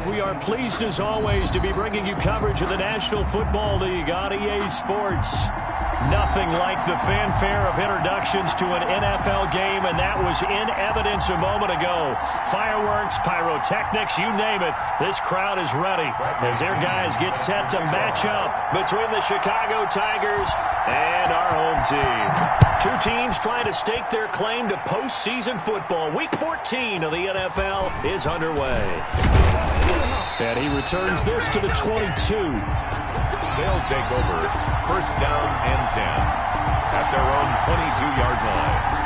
We are pleased as always to be bringing you coverage of the National Football League on EA Sports. Nothing like the fanfare of introductions to an NFL game, and that was in evidence a moment ago. Fireworks, pyrotechnics, you name it. This crowd is ready as their guys get set to match up between the Chicago Tigers and our home team. Two teams trying to stake their claim to postseason football. Week 14 of the NFL is underway. And he returns this to the 22. They'll take over first down and 10 at their own 22-yard line.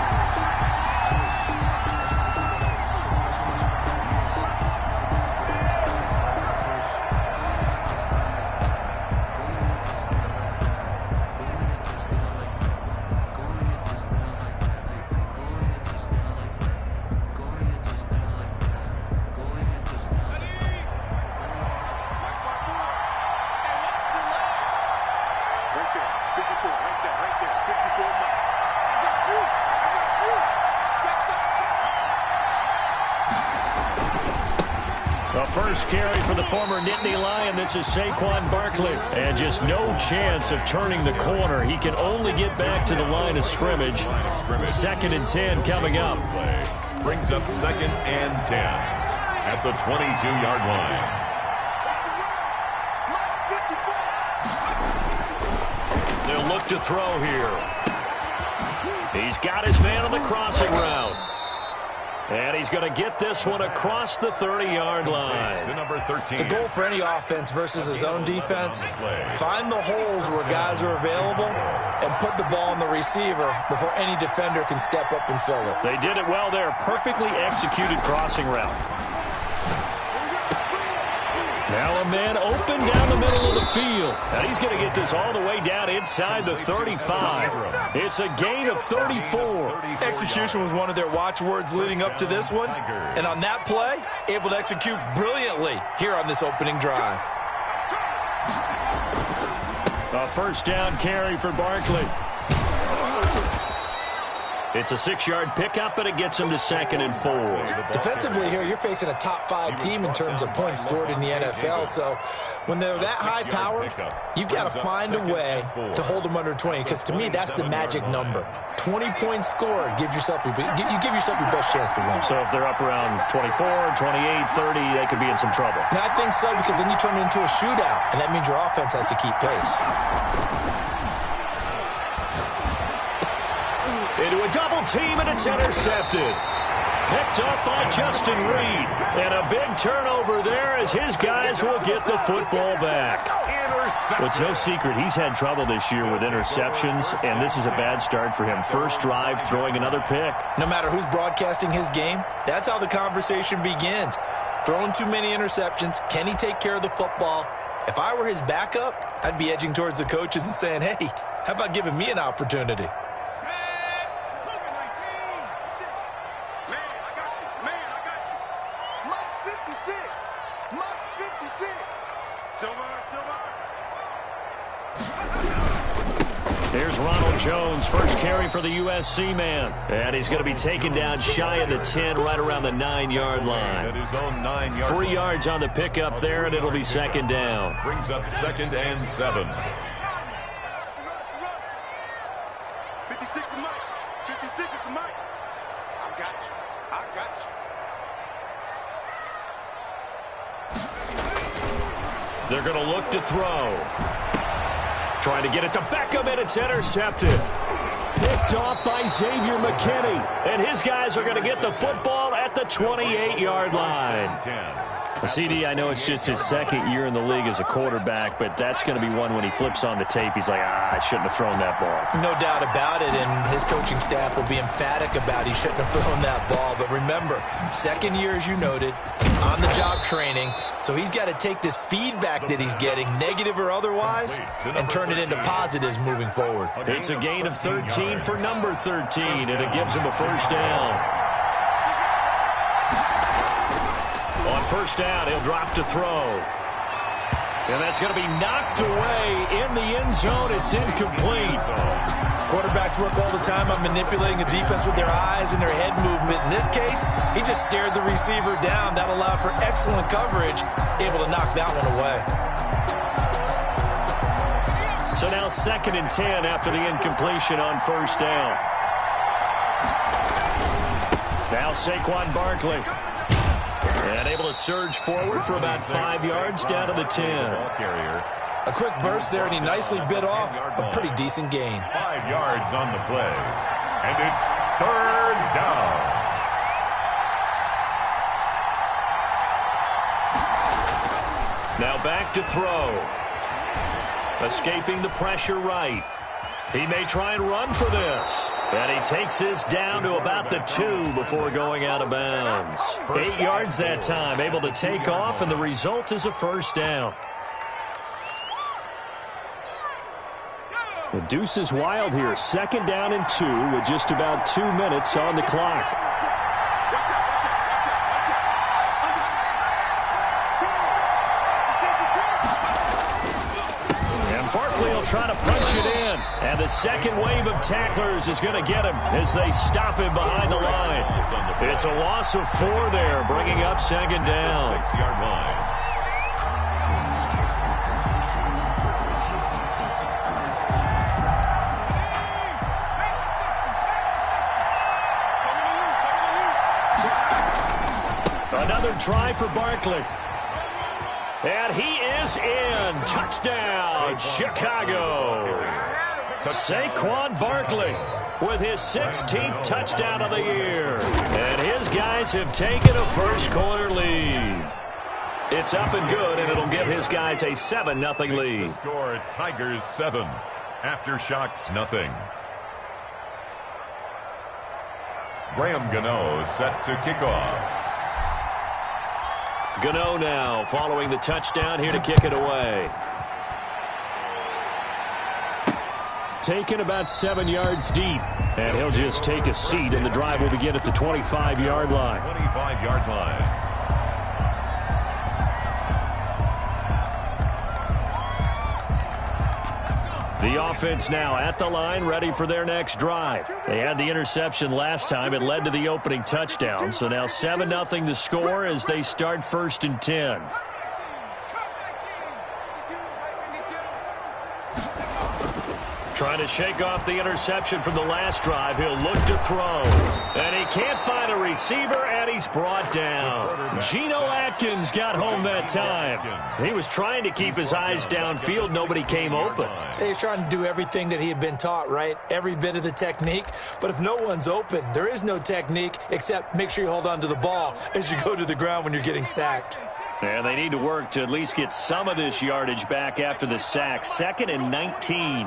First carry for the former Nittany Lion. This is Saquon Barkley. And just no chance of turning the corner. He can only get back to the line of scrimmage. 2nd and 10 coming up. Brings up 2nd and 10 at the 22-yard line. They'll look to throw here. He's got his man on the crossing route. And he's going to get this one across the 30-yard line. The goal for any offense versus his own defense, find the holes where guys are available and put the ball on the receiver before any defender can step up and fill it. They did it well there. Perfectly executed crossing route. Now a man open down the middle of the field. And he's going to get this all the way down inside the 35. It's a gain of 34. Execution was one of their watchwords leading up to this one. And on that play, able to execute brilliantly here on this opening drive. A first down carry for Barkley. It's a 6-yard pickup, and it gets him to 2nd and 4. Defensively here, you're facing a top-5 team in terms of points scored in the NFL. So when they're that high-powered, you've got to find a way to hold them under 20. Because to me, that's the magic number. 20 points scored gives yourself you give yourself your best chance to win. So if they're up around 24, 28, 30, they could be in some trouble. And I think so, because then you turn it into a shootout, and that means your offense has to keep pace. Into a double team, and it's intercepted. Picked up by Justin Reed. And a big turnover there as his guys will get the football back. Well, it's no secret he's had trouble this year with interceptions, and this is a bad start for him. First drive, throwing another pick. No matter who's broadcasting his game, that's how the conversation begins. Throwing too many interceptions. Can he take care of the football? If I were his backup, I'd be edging towards the coaches and saying, hey, how about giving me an opportunity? Here's Ronald Jones, first carry for the USC man. And he's going to be taken down shy of the 10, right around the 9-yard line. 3 yards on the pickup there, and it'll be 2nd down. Brings up 2nd and 7. 56 is Mike. 56 is the Mike. I got you. I got you. They're going to look to throw. Trying to get it to Beckham, and it's intercepted. Picked off by Xavier McKinney. And his guys are going to get the football at the 28-yard line. CD, I know it's just his 2nd year in the league as a quarterback, but that's going to be one when he flips on the tape, he's like, I shouldn't have thrown that ball. No doubt about it, and his coaching staff will be emphatic about he shouldn't have thrown that ball. But remember, 2nd year, as you noted, on-the-job training, so he's got to take this feedback that he's getting, negative or otherwise, and turn it into positives moving forward. It's a gain of 13 for number 13, and it gives him a first down. On first down, he'll drop to throw. And that's going to be knocked away in the end zone. It's incomplete. Quarterbacks work all the time on manipulating the defense with their eyes and their head movement. In this case, he just stared the receiver down. That allowed for excellent coverage able to knock that one away. So now 2nd and 10 after the incompletion on first down. Now Saquon Barkley. And able to surge forward for about 5 yards down to the 10. A quick burst there, and he nicely bit off a pretty decent gain. 5 yards on the play. And it's 3rd down. Now back to throw. Escaping the pressure right. He may try and run for this. And he takes this down to about the 2 before going out of bounds. 8 yards that time, able to take off, and the result is a first down. The deuce is wild here. 2nd down and 2 with just about 2 minutes on the clock. And Barkley will try to punch it in. And the second wave of tacklers is going to get him as they stop him behind the line. It's a loss of 4 there, bringing up 2nd down. 6-yard line. Another try for Barkley. And he is in. Touchdown, Chicago. Saquon Barkley with his 16th touchdown of the year. And his guys have taken a first-quarter lead. It's up and good, and it'll give his guys a 7-0 lead. Score, Tigers 7. Aftershocks nothing. Graham Gano set to kick off. Gano now following the touchdown here to kick it away. Taken about 7 yards deep. And he'll just take a seat, and the drive will begin at the 25-yard line. 25-yard line. The offense now at the line, ready for their next drive. They had the interception last time. It led to the opening touchdown. So now 7-0 the score as they start 1st and 10. Trying to shake off the interception from the last drive. He'll look to throw. And he can't find a receiver, and he's brought down. Geno Atkins got home that time. He was trying to keep his eyes downfield. Nobody came open. He's trying to do everything that he had been taught, right? Every bit of the technique. But if no one's open, there is no technique except make sure you hold on to the ball as you go to the ground when you're getting sacked. And they need to work to at least get some of this yardage back after the sack. 2nd and 19.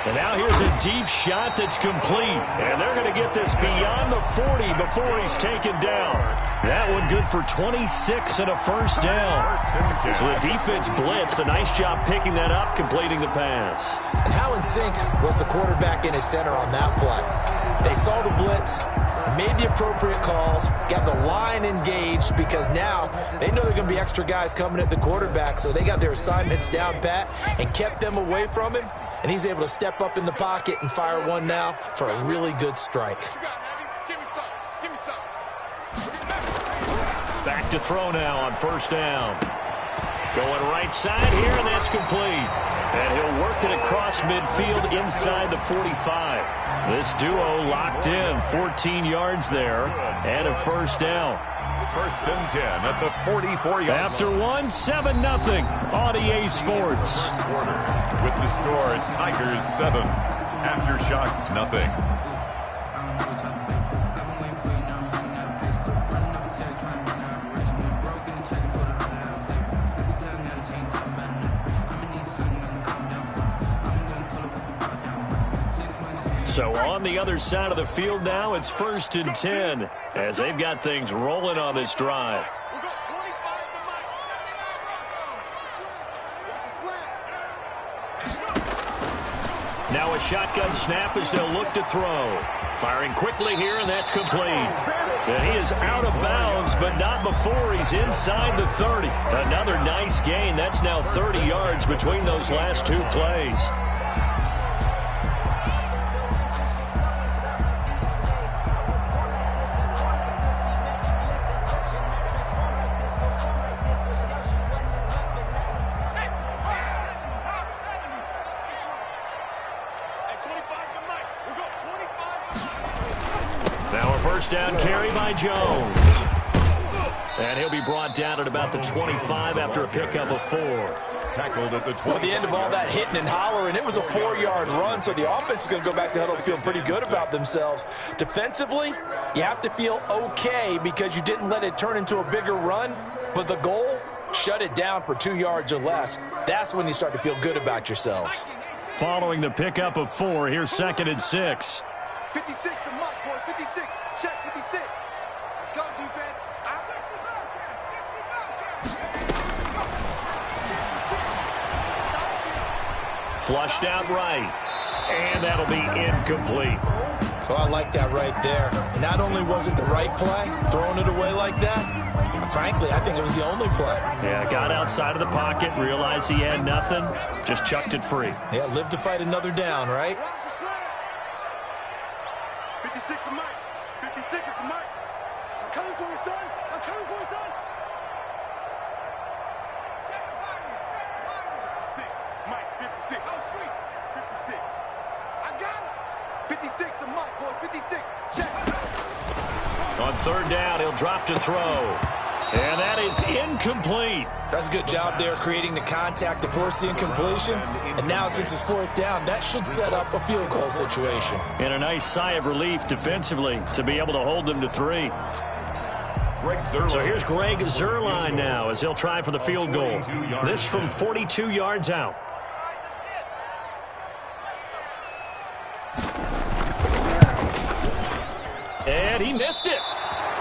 And now here's a deep shot that's complete. And they're going to get this beyond the 40 before he's taken down. That one good for 26 and a first down. So the defense blitzed. A nice job picking that up, completing the pass. And how in sync was the quarterback in his center on that play? They saw the blitz, made the appropriate calls, got the line engaged because now they know there are going to be extra guys coming at the quarterback, so they got their assignments down pat and kept them away from him. And he's able to step up in the pocket and fire one now for a really good strike. Back to throw now on first down. Going right side here, and that's complete. And he'll work it across midfield inside the 45. This duo locked in, 14 yards there, and a first down. 1st and 10 at the 44-yard line. After one, 7-0 on EA Sports. With the score, Tigers 7. Aftershocks nothing. So on the other side of the field now, it's 1st and 10 as they've got things rolling on this drive. Now a shotgun snap as they'll look to throw. Firing quickly here, and that's complete. And he is out of bounds, but not before he's inside the 30. Another nice gain. That's now 30 yards between those last two plays. first down carry by Jones. And he'll be brought down at about the 25 after a pickup of 4. Tackled at the 20. Well, at the end of all that hitting and hollering, it was a 4-yard run, so the offense is going to go back to huddle and feel pretty good about themselves. Defensively, you have to feel okay because you didn't let it turn into a bigger run, but the goal, shut it down for 2 yards or less. That's when you start to feel good about yourselves. Following the pickup of 4, here's 2nd and 6. 56 to Mike, boys. 56. Check 56. Let's go, defense. Flushed out right. And that'll be incomplete. So I like that right there. Not only was it the right play, throwing it away like that, frankly, I think it was the only play. Yeah, got outside of the pocket, realized he had nothing, just chucked it free. Yeah, live to fight another down, right? 56 to Mike. 56 is to Mike. I'm coming for you, son. I'm coming for you, son. 56. Mike, 56. Go street. 56. I got it. 56 to Mike, boys. 56. Check. On 3rd down, he'll drop to throw. And that is incomplete. That's a good job there creating the contact to force the incompletion. And now since it's 4th down, that should set up a field goal situation. And a nice sigh of relief defensively to be able to hold them to 3. So here's Greg Zuerlein now as he'll try for the field goal. This from 42 yards out. And he missed it.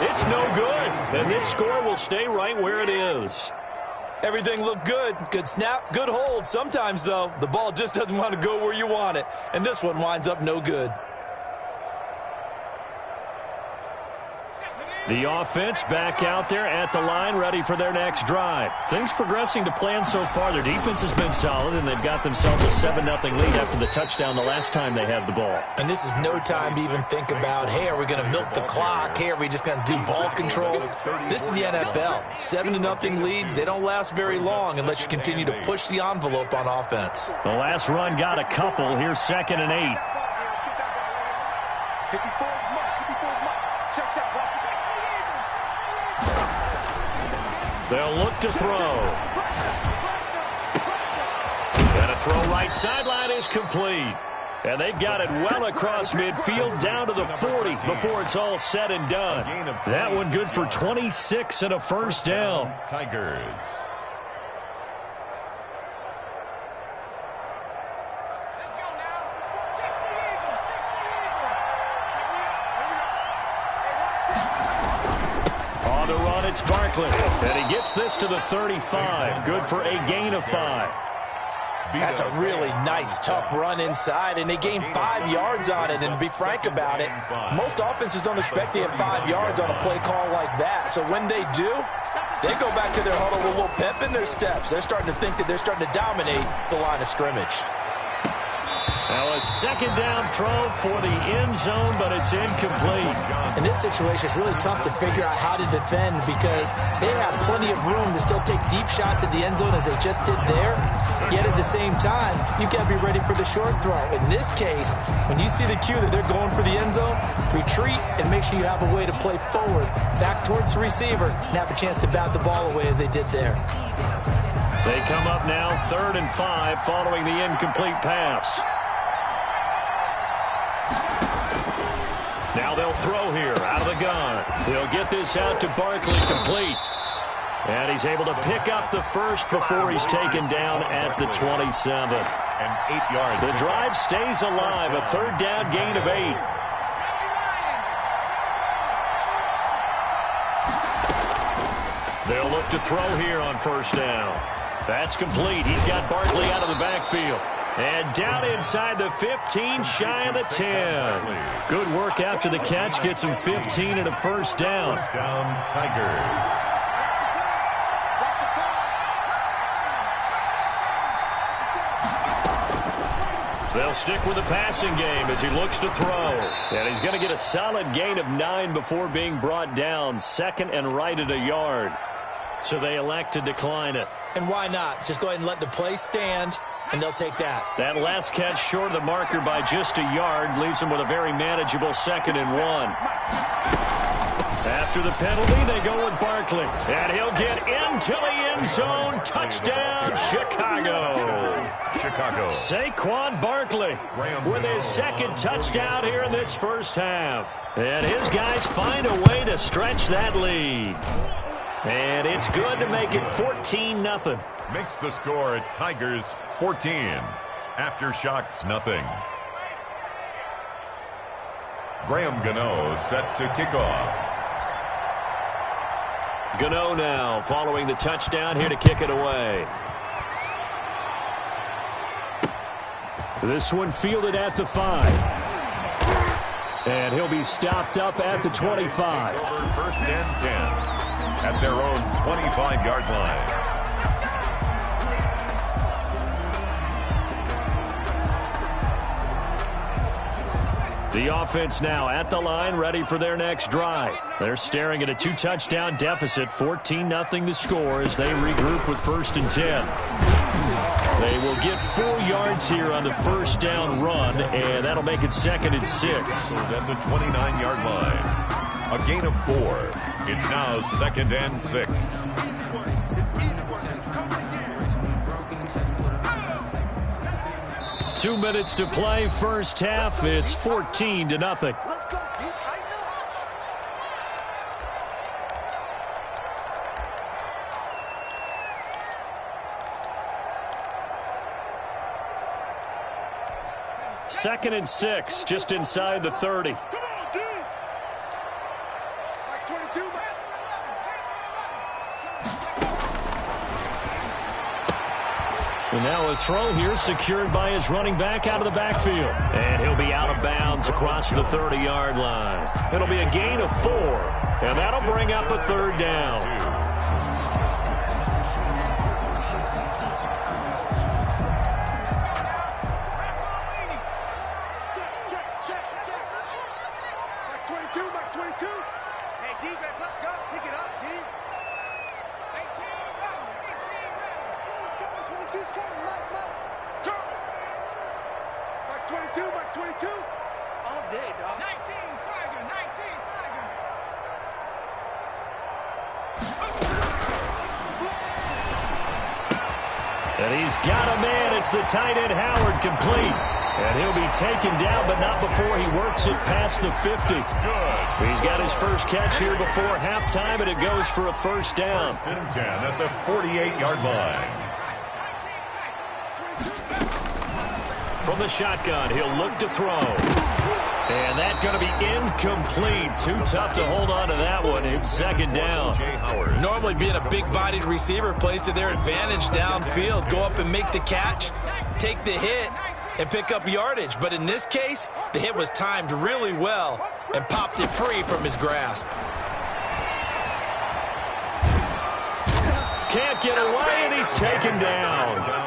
It's no good. And this score will stay right where it is. Everything looked good. Good snap, good hold. Sometimes, though, the ball just doesn't want to go where you want it. And this one winds up no good. The offense back out there at the line, ready for their next drive. Things progressing to plan so far. Their defense has been solid, and they've got themselves a 7-0 lead after the touchdown the last time they had the ball. And this is no time to even think about, hey, are we going to milk the clock? Hey, are we just going to do ball control? This is the NFL. 7-0 leads, they don't last very long unless you continue to push the envelope on offense. The last run got a couple. Here's 2nd and 8. 54 is Mike. 54 is Mike. Check, check. They'll look to throw. And a throw right sideline is complete. And they've got it well across midfield down to the 40 before it's all said and done. That one good for 26 and a first down. Tigers. It's Barkley, and he gets this to the 35. Good for a gain of 5. That's a really nice, tough run inside, and they gained 5 yards on it. And to be frank about it, most offenses don't expect to get 5 yards on a play call like that. So when they do, they go back to their huddle with a little pep in their steps. They're starting to think that they're starting to dominate the line of scrimmage. Now a 2nd down throw for the end zone, but it's incomplete. In this situation, it's really tough to figure out how to defend because they have plenty of room to still take deep shots at the end zone as they just did there. Yet at the same time, you've got to be ready for the short throw. In this case, when you see the cue that they're going for the end zone, retreat and make sure you have a way to play forward, back towards the receiver, and have a chance to bat the ball away as they did there. They come up now 3rd and 5 following the incomplete pass. Now they'll throw here out of the gun. He'll get this out to Barkley, complete. And he's able to pick up the first before he's taken down at the 27. And 8 yards. The drive stays alive, a 3rd down gain of 8. They'll look to throw here on 1st down. That's complete. He's got Barkley out of the backfield. And down inside the 15, shy of the 10. Good work after the catch. Gets him 15 and a first down. First down, Tigers. They'll stick with the passing game as he looks to throw. And he's going to get a solid gain of 9 before being brought down. 2nd and right at a yard. So they elect to decline it. And why not? Just go ahead and let the play stand. and they'll take that. That last catch short of the marker by just a yard leaves them with a very manageable 2nd and 1. After the penalty, they go with Barkley. And he'll get into the end zone. Touchdown, Chicago. Saquon Barkley with his 2nd touchdown here in this first half. And his guys find a way to stretch that lead. And it's good to make it 14-0. Makes the score at Tigers 14. Aftershocks nothing. Graham Gano set to kick off. Gano now following the touchdown here to kick it away. This one fielded at the 5. And he'll be stopped up at the 25. First and 10 at their own 25-yard line. The offense now at the line, ready for their next drive. They're staring at a 2-touchdown deficit, 14-0 the score as they regroup with 1st and 10. They will get 4 yards here on the first down run, and that'll make it 2nd and 6. At the 29-yard line. A gain of 4. It's now 2nd and 6. 2 minutes to play, first half. It's 14-0. Let's go, tighten up. Second and 6, just inside the 30. Come on, D. Like 22, man. And now a throw here secured by his running back out of the backfield. And he'll be out of bounds across the 30-yard line. It'll be a gain of 4, and that'll bring up a 3rd down. Check. Like 22, like 22. Hey, defense, let's go. Pick it up, D. 18, right. 22's coming, Mike. Go! Max 22, Max 22. All day, dog. 19, Tiger. And he's got a man. It's the tight end, Howard, complete. And he'll be taken down, but not before he works it past the 50. Good. He's got his first catch here before halftime, and it goes for a first down. 1st and 10 at the 48-yard line. From the shotgun, he'll look to throw. And that's going to be incomplete. Too tough to hold on to that one. It's 2nd down. Normally being a big-bodied receiver plays to their advantage downfield. Go up and make the catch, take the hit, and pick up yardage. But in this case, the hit was timed really well and popped it free from his grasp. Can't get away, and he's taken down.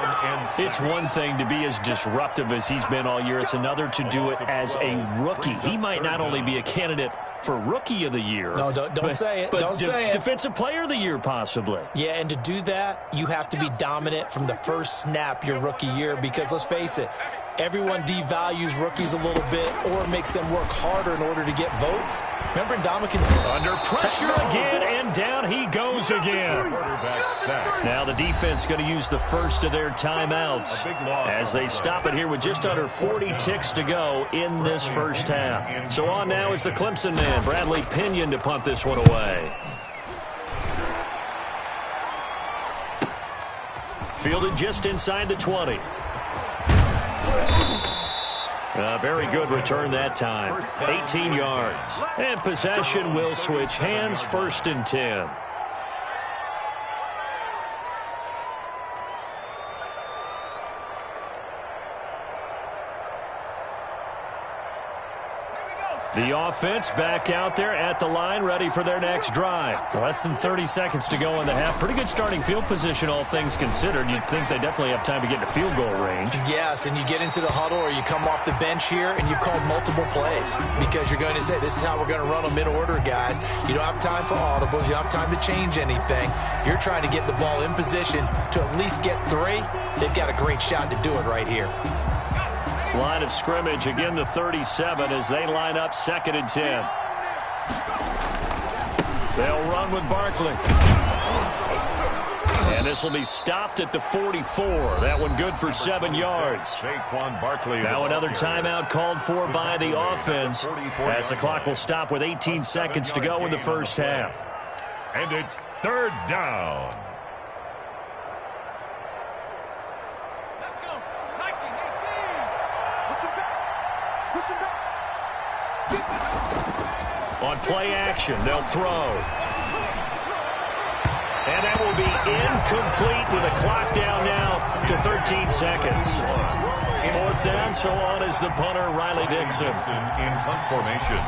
It's one thing to be as disruptive as he's been all year. It's another to do it as a rookie. He might not only be a candidate for Rookie of the Year. No, don't say it. Don't say it. Defensive Player of the Year, possibly. Yeah, and to do that, you have to be dominant from the first snap your rookie year because, let's face it, everyone devalues rookies a little bit or makes them work harder in order to get votes. Remember Ndamukong's under pressure again, and down he goes again. Now the defense going to use the first of their timeouts as they stop it here with just under 40 ticks to go in this first half. So on now is the Clemson man, Bradley Pinion, to punt this one away. Fielded just inside the 20. A very good return that time. 18 yards. And possession will switch hands, 1st and 10. The offense back out there at the line, ready for their next drive. Less than 30 seconds to go in the half. Pretty good starting field position, all things considered. You'd think they definitely have time to get to field goal range. Yes, and you get into the huddle or you come off the bench here and you've called multiple plays because you're going to say, this is how we're going to run them in order, guys. You don't have time for audibles. You don't have time to change anything. You're trying to get the ball in position to at least get 3. They've got a great shot to do it right here. Line of scrimmage, again the 37 as they line up 2nd and 10. They'll run with Barkley. And this will be stopped at the 44. That one good for 7 yards. Now another timeout called for by the offense as the clock will stop with 18 seconds to go in the first half. And it's 3rd down. On play action, they'll throw. And that will be incomplete with a clock down now to 13 seconds. 4th down, so on is the punter, Riley Dixon. In punt formation.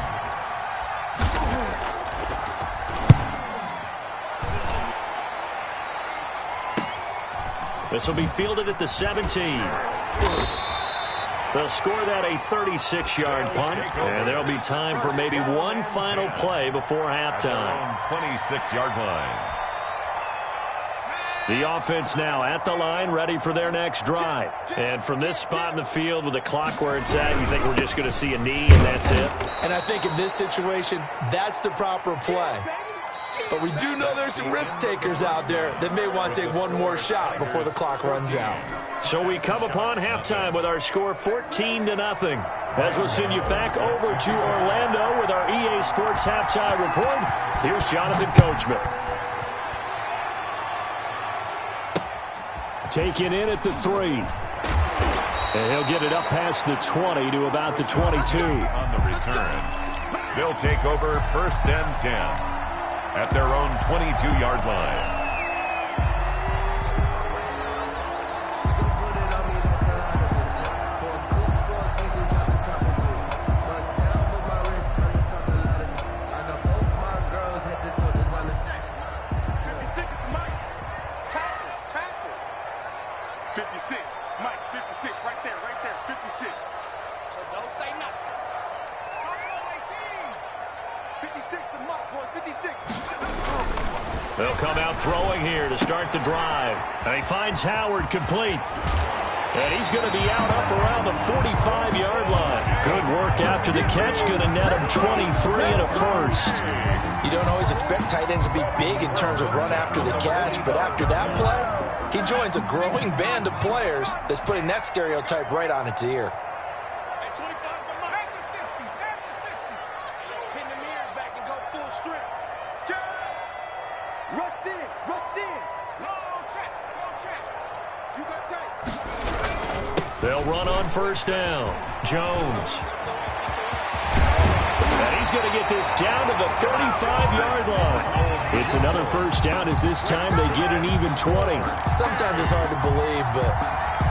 This will be fielded at the 17. They'll score that a 36-yard punt, and there'll be time for maybe one final play before halftime. 26-yard line. The offense now at the line, ready for their next drive. And from this spot in the field with the clock where it's at, you think we're just going to see a knee and that's it? And I think in this situation, that's the proper play. But we do know there's some risk takers out there that may want to take one more shot before the clock runs out. So we come upon halftime with our score 14-0. As we'll send you back over to Orlando with our EA Sports halftime report, here's Jonathan Coachman. Taken in at the 3. And he'll get it up past the 20 to about the 22. On the return, they'll take over 1st and 10 at their own 22-yard line. They'll come out throwing here to start the drive. And he finds Howard complete. And he's going to be out up around the 45-yard line. Good work after the catch. Going to net him 23 and a first. You don't always expect tight ends to be big in terms of run after the catch, but after that play, he joins a growing band of players that's putting that stereotype right on its ear. They'll run on 1st down. Jones. And he's going to get this down to the 35-yard line. It's another 1st down as this time they get an even 20. Sometimes it's hard to believe, but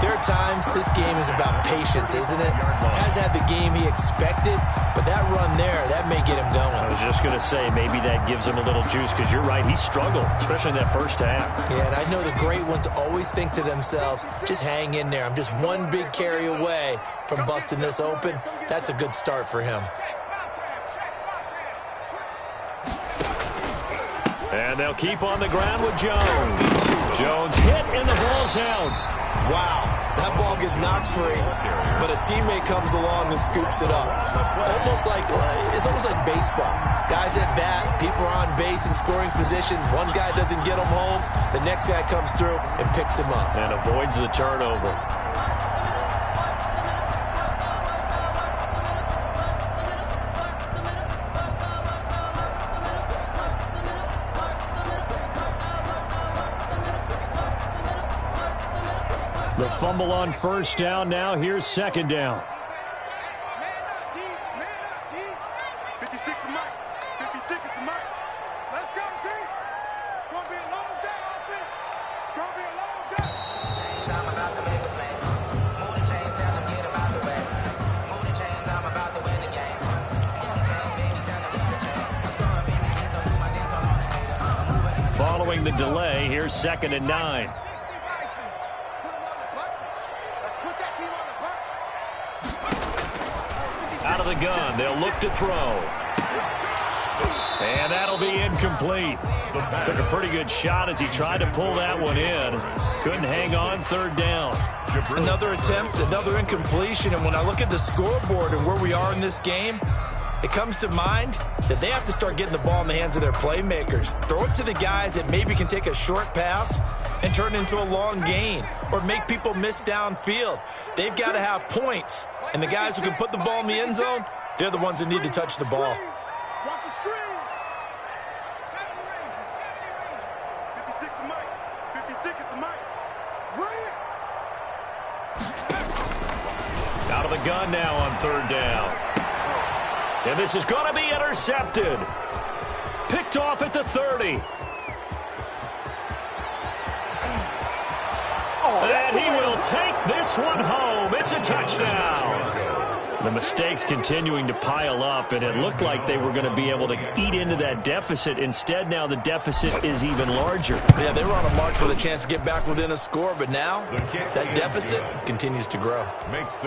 there are times this game is about patience, isn't it? Has had the game he expected, but that run there, that may get him going. I was just going to say, maybe that gives him a little juice because you're right, he struggled, especially in that first half. Yeah, and I know the great ones always think to themselves, just hang in there. I'm just one big carry away from busting this open. That's a good start for him. And they'll keep on the ground with Jones. Jones hit and the ball's out. Wow, that ball gets knocked free, but a teammate comes along and scoops it up. It's almost like baseball. Guys at bat, people are on base in scoring position. One guy doesn't get him home, the next guy comes through and picks him up. And avoids the turnover. The fumble on 1st down. Now here's 2nd down. Man up, D. Man up, D. 56 to Mike. 56 to Mike. Let's go, D. It's going to be a long day, offense. It's going to be a long day. Chains, I'm about to make a play. Moody chains, tell him get him out the way. Moody chains, I'm about to win the game. following the delay. Here's 2nd and 9. Out of the gun. They'll look to throw. And that'll be incomplete. Took a pretty good shot as he tried to pull that one in. Couldn't hang on. 3rd down. Another attempt, another incompletion. And when I look at the scoreboard and where we are in this game, it comes to mind that they have to start getting the ball in the hands of their playmakers. Throw it to the guys that maybe can take a short pass and turn it into a long gain or make people miss downfield. They've got to have points. And the guys who can put the ball in the end zone, they're the ones that need to touch the ball. Watch the screen. 56 to Mike. 56 is the Mike. Bring it. Out of the gun now on 3rd down. And this is going to be intercepted. Picked off at the 30. And he will take this one home. It's a touchdown. The mistakes continuing to pile up, and it looked like they were going to be able to eat into that deficit. Instead, now the deficit is even larger. Yeah, they were on a march with a chance to get back within a score, but now that deficit continues to grow.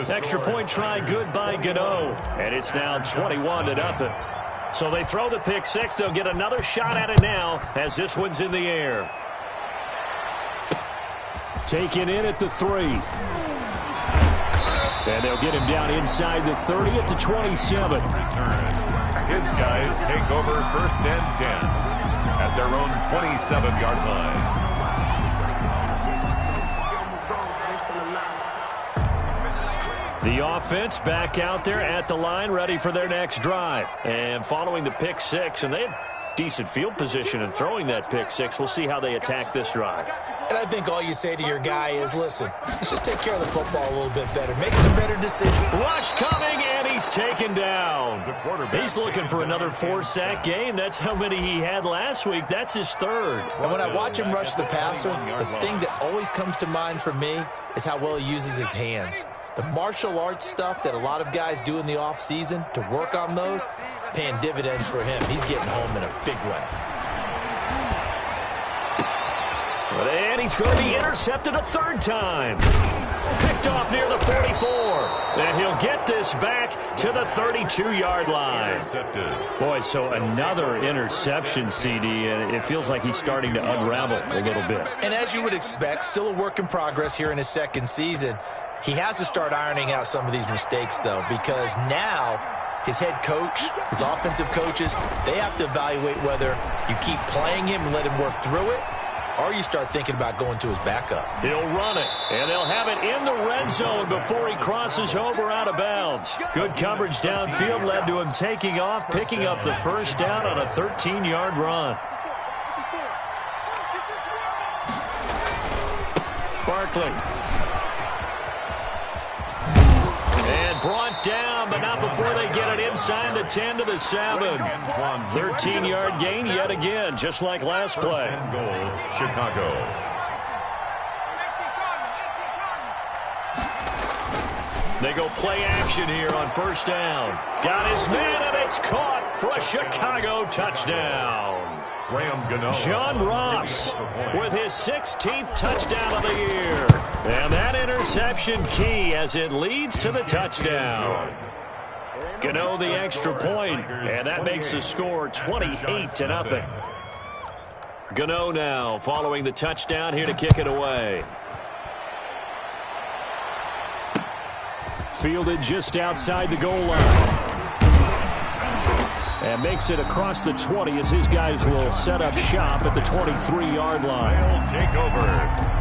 Extra point try good by Gano, and it's now 21-0. So they throw the pick six. They'll get another shot at it now as this one's in the air. Taken in at the 3. And they'll get him down inside the 30 at the 27. His guys take over 1st and 10 at their own 27-yard line. The offense back out there at the line, ready for their next drive. And following the pick six, and they had decent field position in throwing that pick six. We'll see how they attack this drive. And I think all you say to your guy is, listen, let's just take care of the football a little bit better. Make some better decisions. Rush coming, and he's taken down. He's looking for another 4-sack game. That's how many he had last week. That's his 3rd. And when I watch him rush the passer, the thing that always comes to mind for me is how well he uses his hands. The martial arts stuff that a lot of guys do in the offseason to work on those, paying dividends for him. He's getting home in a big way. And he's going to be intercepted a 3rd time. Picked off near the 44. And he'll get this back to the 32-yard line. Boy, so another interception, CD, and it feels like he's starting to unravel a little bit. And as you would expect, still a work in progress here in his 2nd season. He has to start ironing out some of these mistakes, though, because now his head coach, his offensive coaches, they have to evaluate whether you keep playing him and let him work through it, or you start thinking about going to his backup. He'll run it, and they'll have it in the red zone before he crosses over out of bounds. Good coverage downfield led to him taking off, picking up the 1st down on a 13-yard run. Barkley. And brought down, but not before they get it inside the 10 to the 7. 13-yard gain yet again, just like last play. Goal, Chicago. They go play action here on 1st down. Got his man, and it's caught for a Chicago touchdown. John Ross with his 16th touchdown of the year. And that interception key as it leads to the touchdown. Gano the extra point, and that makes the score 28-0. Gano now following the touchdown here to kick it away. Fielded just outside the goal line. And makes it across the 20 as his guys will set up shop at the 23-yard line. They'll take over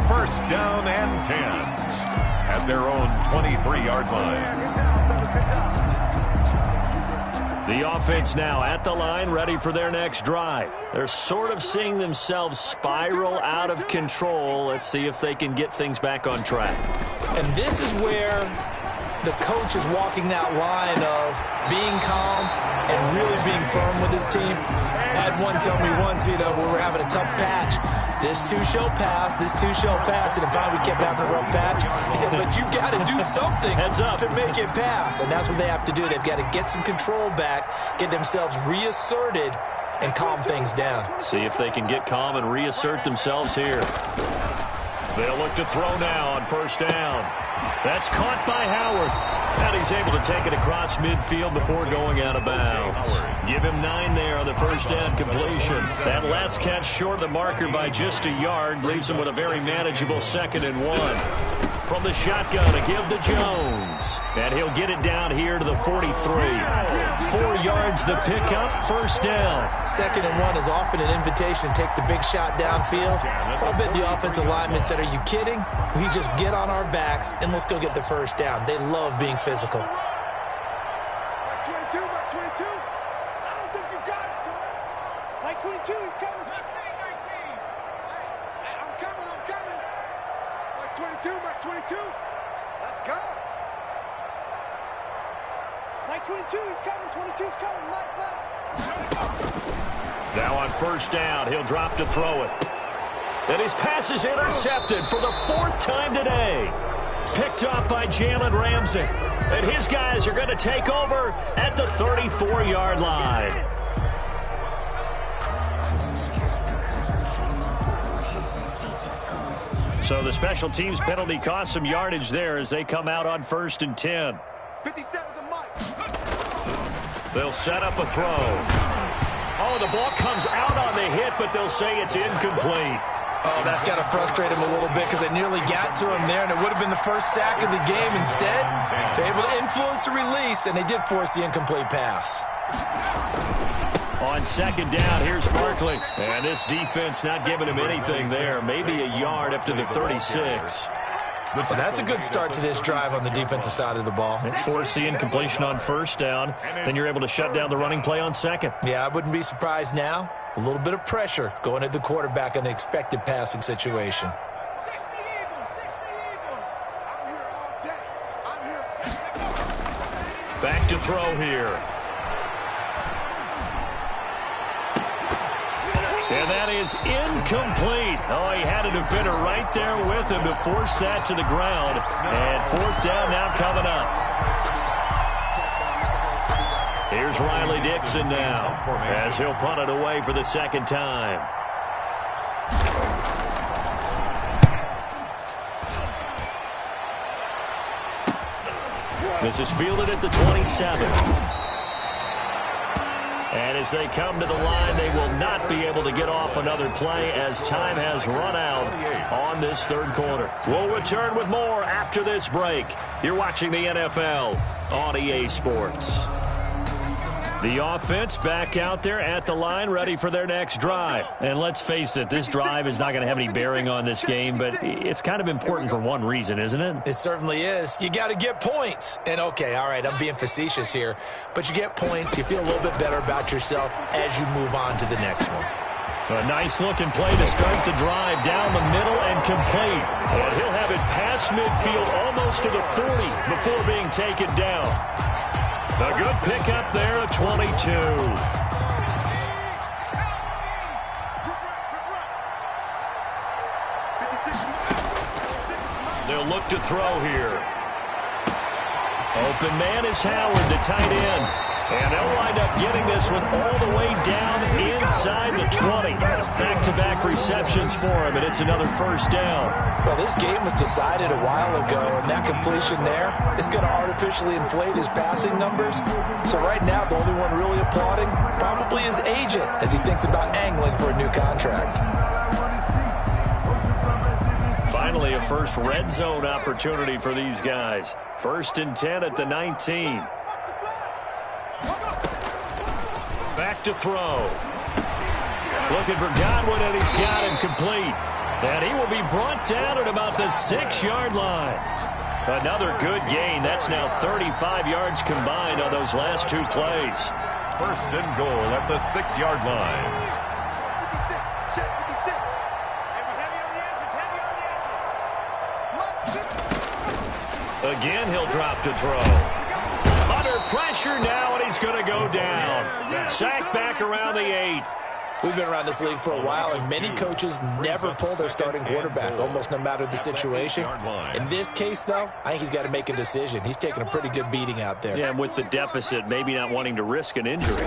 1st down and 10 at their own 23-yard line. The offense now at the line, ready for their next drive. They're sort of seeing themselves spiral out of control. Let's see if they can get things back on track. And this is where the coach is walking that line of being calm and really being firm with his team. I had one tell me once, when we were having a tough patch, this too shall pass, this too shall pass. And finally we kept having a rough patch. He said, but you got to do something to make it pass. And that's what they have to do. They've got to get some control back, get themselves reasserted, and calm things down. See if they can get calm and reassert themselves here. They'll look to throw now on first down. That's caught by Howard. And he's able to take it across midfield before going out of bounds. Give him 9 there on the first down completion. That last catch short of the marker by just a yard leaves him with a very manageable 2nd and 1. From the shotgun, a give to Jones. And he'll get it down here to the 43. 4 yards the pickup, first down. 2nd and 1 is often an invitation to take the big shot downfield. I bet the offensive lineman said, are you kidding? We just get on our backs and let's go get the first down. They love being physical. Like 22, like 22. I don't think you got it, son. Like 22, he's coming. Hey, I'm coming. Like 22, like 22. Let's go. Like 22, he's coming. 22's coming. Mike. Now on first down, he'll drop to throw it. And his pass is intercepted for the 4th time today. Picked up by Jalen Ramsey. And his guys are going to take over at the 34-yard line. So the special teams penalty cost some yardage there as they come out on 1st and 10. 57 to Mike. They'll set up a throw. Oh, the ball comes out on the hit, but they'll say it's incomplete. Oh, that's got to frustrate him a little bit because they nearly got to him there, and it would have been the first sack of the game. Instead, they're able to influence the release, and they did force the incomplete pass. On 2nd down, here's Barkley. And this defense not giving him anything there. Maybe a yard up to the 36. Well, that's a good start to this drive on the defensive side of the ball. Force the incompletion on first down. Then you're able to shut down the running play on 2nd. Yeah, I wouldn't be surprised now. A little bit of pressure going at the quarterback in an expected passing situation. 60 Eagle. I'm here all day. I'm here. Back to throw here. And that is incomplete. Oh, he had a defender right there with him to force that to the ground. And 4th down now coming up. Here's Riley Dixon now as he'll punt it away for the 2nd time. This is fielded at the 27. And as they come to the line, they will not be able to get off another play as time has run out on this 3rd quarter. We'll return with more after this break. You're watching the NFL on EA Sports. The offense back out there at the line, ready for their next drive. And let's face it, this drive is not going to have any bearing on this game, but it's kind of important for one reason, isn't it? It certainly is. You got to get points. And, okay, all right, I'm being facetious here, but you get points, you feel a little bit better about yourself as you move on to the next one. A nice-looking play to start the drive down the middle and complete. And he'll have it past midfield almost to the 40 before being taken down. A good pickup there at 22. They'll look to throw here. Open man is Howard, the tight end. And they'll wind up getting this one all the way down inside the 20. Back-to-back receptions for him, and it's another first down. Well, this game was decided a while ago, and that completion there is going to artificially inflate his passing numbers. So right now, the only one really applauding probably his agent as he thinks about angling for a new contract. Finally, a first red zone opportunity for these guys. 1st and 10 at the 19. Back to throw. Looking for Godwin, and he's got him complete. And he will be brought down at about the 6-yard line. Another good gain. That's now 35 yards combined on those last 2 plays. 1st and goal at the 6-yard line. Again, he'll drop to throw. Under pressure now, and he's going to go down. Sacked back around the 8. We've been around this league for a while, and many coaches never pull their starting quarterback, almost no matter the situation. In this case, though, I think he's got to make a decision. He's taking a pretty good beating out there. Yeah, and with the deficit, maybe not wanting to risk an injury.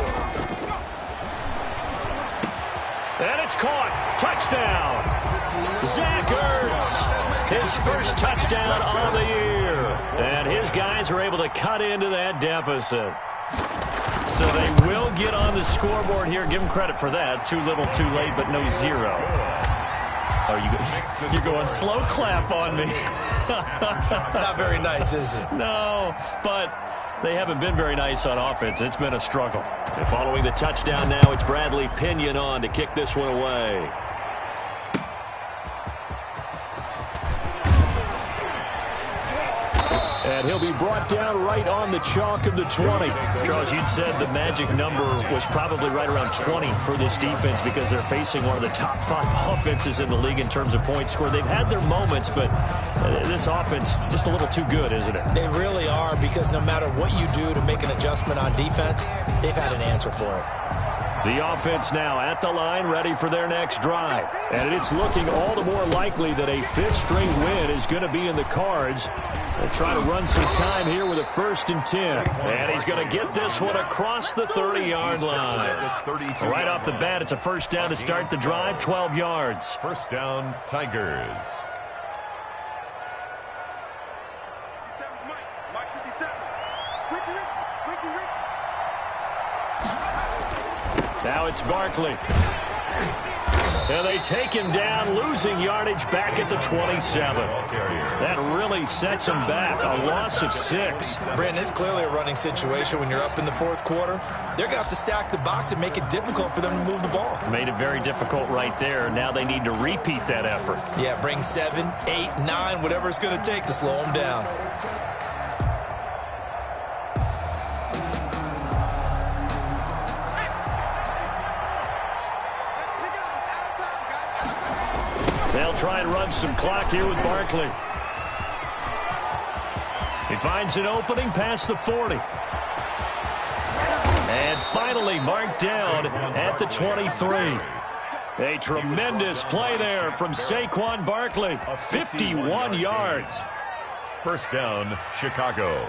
And it's caught. Touchdown. Zach Ertz, his first touchdown of the year. And his guys are able to cut into that deficit. So they will get on the scoreboard here. Give them credit for that. Too little, too late, but no zero. Oh, you're going slow clap on me. Not very nice, is it? No, but they haven't been very nice on offense. It's been a struggle. And following the touchdown now, it's Bradley Pinion on to kick this one away. And he'll be brought down right on the chalk of the 20. Charles, you'd said the magic number was probably right around 20 for this defense because they're facing one of the top 5 offenses in the league in terms of points scored. They've had their moments, but this offense just a little too good, isn't it? They really are, because no matter what you do to make an adjustment on defense, they've had an answer for it. The offense now at the line, ready for their next drive. And it's looking all the more likely that a 5th straight win is going to be in the cards. They'll try to run some time here with a 1st and 10. And he's going to get this one across the 30-yard line. Right off the bat, it's a 1st down to start the drive, 12 yards. 1st down, Tigers. Now it's Barkley. And they take him down, losing yardage back at the 27. That really sets him back, a loss of 6. Brandon, it's clearly a running situation when you're up in the 4th quarter. They're going to have to stack the box and make it difficult for them to move the ball. Made it very difficult right there. Now they need to repeat that effort. Yeah, bring 7, 8, 9, whatever it's going to take to slow them down. They'll try and run some clock here with Barkley. He finds an opening past the 40. And finally marked down at the 23. A tremendous play there from Saquon Barkley. 51 yards. 1st down, Chicago.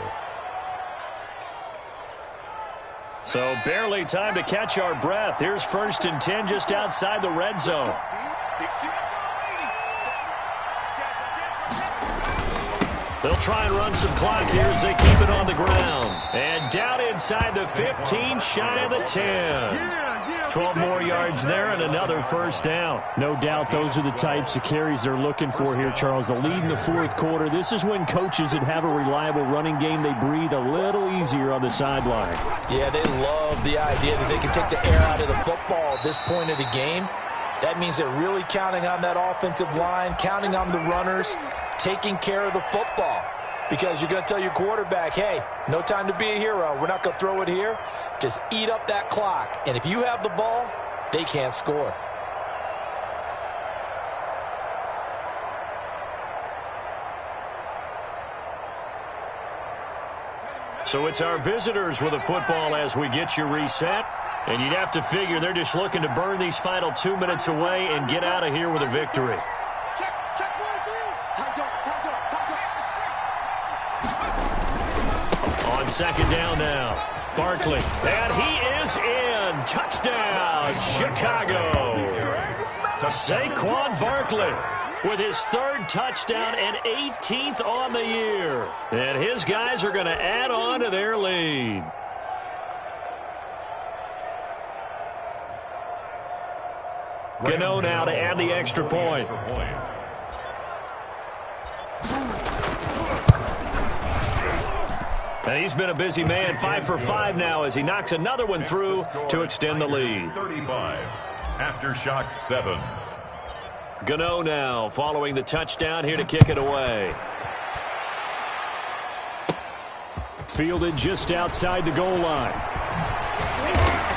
So barely time to catch our breath. Here's 1st and 10 just outside the red zone. They'll try and run some clock here as they keep it on the ground. And down inside the 15, shy of the 10. 12 more yards there and another 1st down. No doubt those are the types of carries they're looking for here, Charles. The lead in the 4th quarter. This is when coaches that have a reliable running game, they breathe a little easier on the sideline. Yeah, they love the idea that they can take the air out of the football at this point of the game. That means they're really counting on that offensive line, counting on the runners, taking care of the football. Because you're going to tell your quarterback, hey, no time to be a hero. We're not going to throw it here. Just eat up that clock. And if you have the ball, they can't score. So it's our visitors with the football as we get you reset. And you'd have to figure they're just looking to burn these final 2 minutes away and get out of here with a victory. On 2nd down now, Barkley. And he is in. Touchdown, Chicago. Saquon Barkley with his 3rd touchdown and 18th on the year. And his guys are going to add on to their lead. Gano now to add the extra point. And he's been a busy man, 5 for 5 now as he knocks another one through to extend the lead. 35, aftershock 7. Gano now following the touchdown here to kick it away. Fielded just outside the goal line.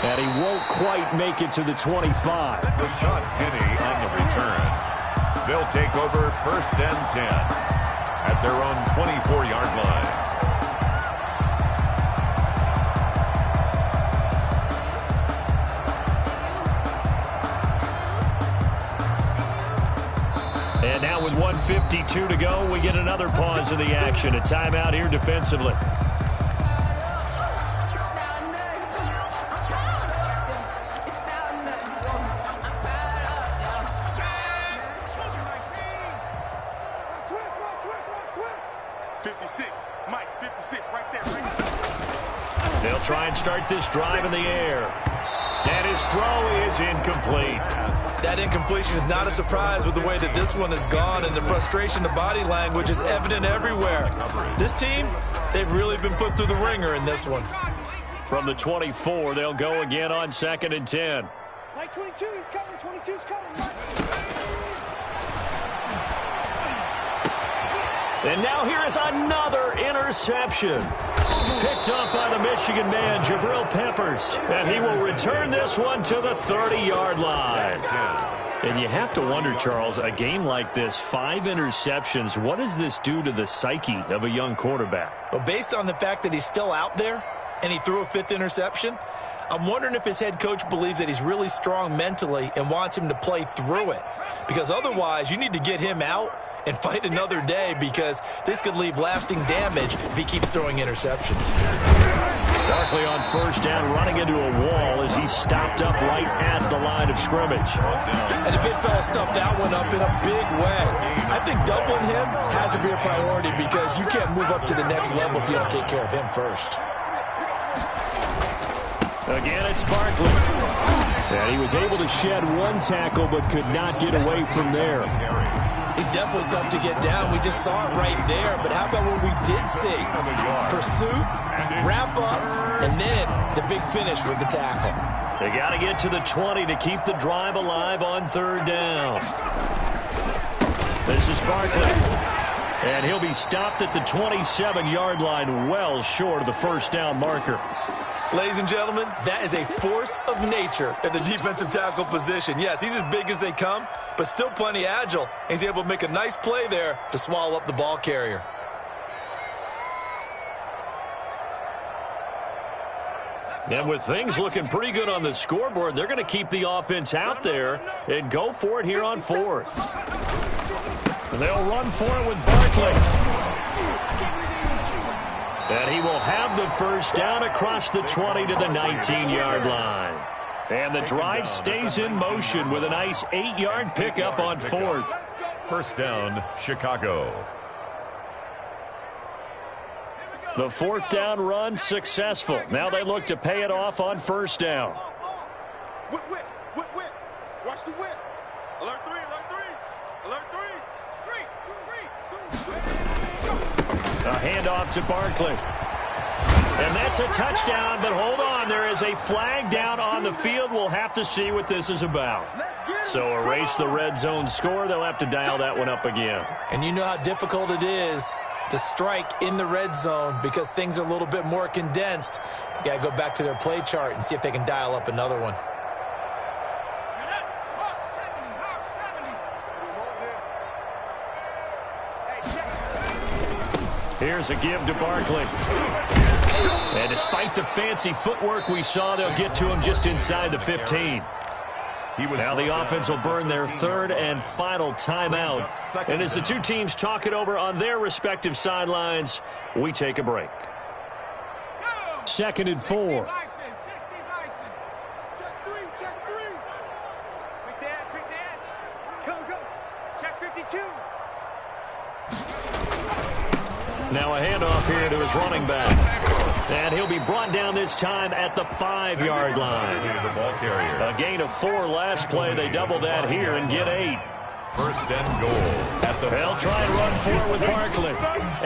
And he won't quite make it to the 25. The shot penny on the return. They'll take over 1st and 10 at their own 24-yard line. And now with 1:52 to go, we get another pause in the action. A timeout here defensively. 56. Mike, 56, right there, right there. They'll try and start this drive in the air. And his throw is incomplete. That incompletion is not a surprise with the way that this one has gone, and the frustration, the body language is evident everywhere. This team, they've really been put through the ringer in this one. From the 24, they'll go again on 2nd and 10. Like 22, he's coming. 22's coming, Mike. And now here is another interception. Picked up by the Michigan man, Jabril Peppers. And he will return this one to the 30-yard line. And you have to wonder, Charles, a game like this, 5 interceptions, what does this do to the psyche of a young quarterback? Well, based on the fact that he's still out there and he threw a 5th interception, I'm wondering if his head coach believes that he's really strong mentally and wants him to play through it. Because otherwise, you need to get him out and fight another day, because this could leave lasting damage if he keeps throwing interceptions. Barkley on 1st down, running into a wall as he stopped up right at the line of scrimmage. And the big fella stuffed that one up in a big way. I think doubling him has to be a priority, because you can't move up to the next level if you don't take care of him first. Again, it's Barkley. And he was able to shed one tackle but could not get away from there. He's definitely tough to get down. We just saw it right there. But how about what we did see? Pursuit, wrap up, and then the big finish with the tackle. They got to get to the 20 to keep the drive alive on 3rd down. This is Barkley. And he'll be stopped at the 27-yard line, well short of the 1st down marker. Ladies and gentlemen, that is a force of nature at the defensive tackle position. Yes, he's as big as they come, but still plenty agile. He's able to make a nice play there to swallow up the ball carrier. And with things looking pretty good on the scoreboard, they're going to keep the offense out there and go for it here on 4th. And they'll run for it with Barkley. And he will have the 1st down across the 20 to the 19-yard line. And the drive stays in motion with a nice 8-yard pickup on 4th. 1st down, Chicago. The 4th down run successful. Now they look to pay it off on 1st down. Whip. Watch the whip. Alert 3, alert 3. Alert 3. A handoff to Barkley. And that's a touchdown, but hold on. There is a flag down on the field. We'll have to see what this is about. So erase the red zone score. They'll have to dial that one up again. And you know how difficult it is to strike in the red zone because things are a little bit more condensed. You got to go back to their play chart and see if they can dial up another one. Here's a give to Barkley. And despite the fancy footwork we saw, they'll get to him just inside the 15. Now the offense will burn their 3rd and final timeout. And as the two teams talk it over on their respective sidelines, we take a break. 2nd and 4. Check 3. Quick the edge. Go. Check 52. Now a handoff here to his running back. And he'll be brought down this time at the 5-yard line. A gain of 4 last play. They double that here and get 8. 1st and goal. They'll try and run for it with Barkley.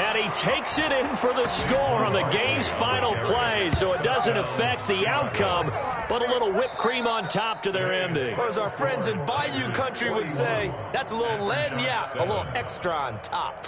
And he takes it in for the score on the game's final play. So it doesn't affect the outcome, but a little whipped cream on top to their ending. Or as our friends in Bayou Country would say, that's a little lagniappe, a little extra on top.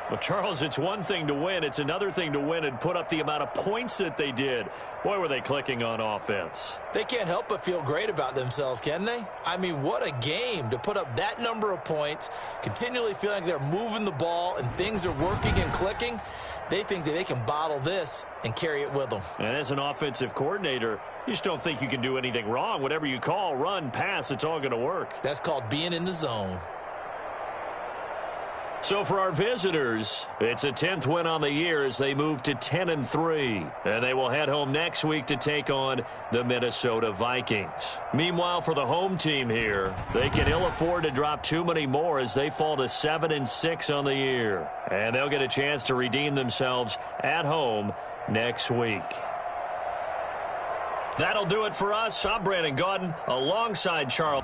Well, Charles, it's one thing to win. It's another thing to win and put up the amount of points that they did. Boy, were they clicking on offense. They can't help but feel great about themselves, can they? I mean, what a game to put up that number of points, continually feeling like they're moving the ball and things are working and clicking. They think that they can bottle this and carry it with them. And as an offensive coordinator, you just don't think you can do anything wrong. Whatever you call, run, pass, it's all going to work. That's called being in the zone. So for our visitors, it's a 10th win on the year as they move to 10-3. And they will head home next week to take on the Minnesota Vikings. Meanwhile, for the home team here, they can ill afford to drop too many more as they fall to 7-6 on the year. And they'll get a chance to redeem themselves at home next week. That'll do it for us. I'm Brandon Gaudin alongside Charles.